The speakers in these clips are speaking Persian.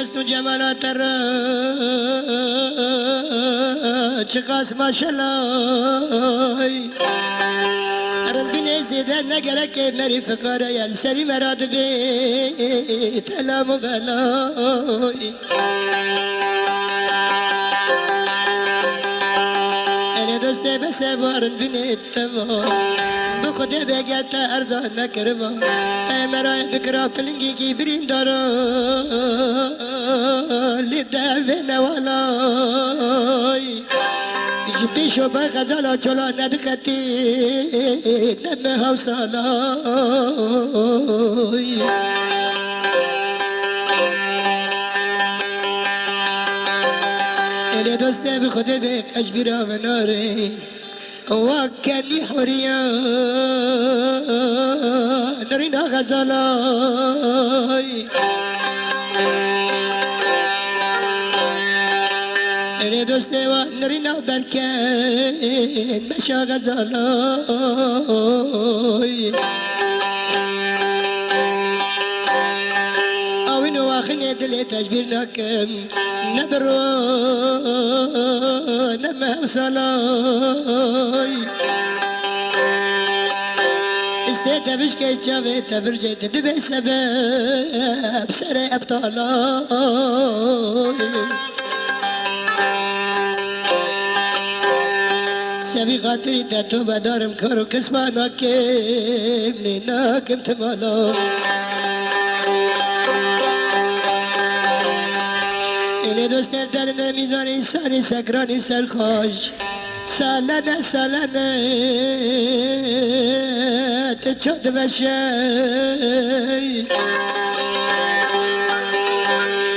حسن جمالات چقاس ماشالله ربنا زيدا نقرك مري فقارة يا السري مراد بيت ألام بلاي أنا دوستي بس بارن بني التبا بخده بقيت أرزان نكربا مراي بكرا فلنجي كي برين دارا لدافن ولاي بيشو بغزالا چلا ندقتي نمها وصالاي اللي دوستي بخده بك أجبرا مناري وكاني حريا نرينا غزالاي اللي دوستي ونرينا بركان مشا غزالاي أوينو واخني دلي تجبيرنا كم نبرو نما وصلاي استيت بشكي شافي تفرجت دبي سبب سري أبطالاي سبي خاطري تاتو بدارم كارو كسبانا كيم لينا كم تمالا إلي دوستر دلنا ميزان إنساني سكراني سرخوش سالنا سالنا تشد مشي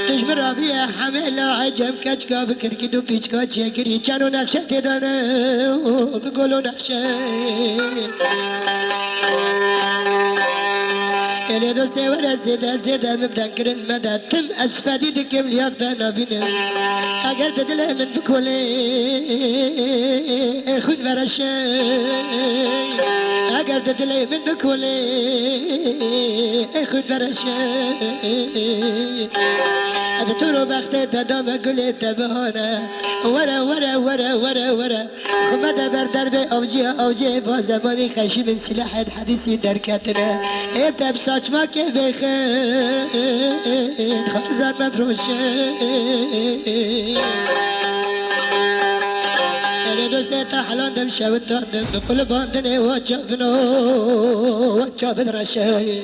تجبر بيا حمل عجم كتكا بكر كدو بيتكا تشكري كانوا نخشى تدانا بقولوا نخشى اللي دوستي ورا زيدا مبدا كرن مدى تم اسفادي دكم ليقدانا بنا اقل تدلع من بكولي خد ورا الشاي اقل تدلع من بكولي خد ورا الشاي تورو بختي تدام قولي تبهانا ورا ورا ورا ورا ورا خمدا بردر بي اوجي فازماني خشي من سلاح الحديثي دركتنا انت بساچما كي بخين خزان مفروشي انا دوستي تحلان دم شاود دم بكل باندني وجابن رشاي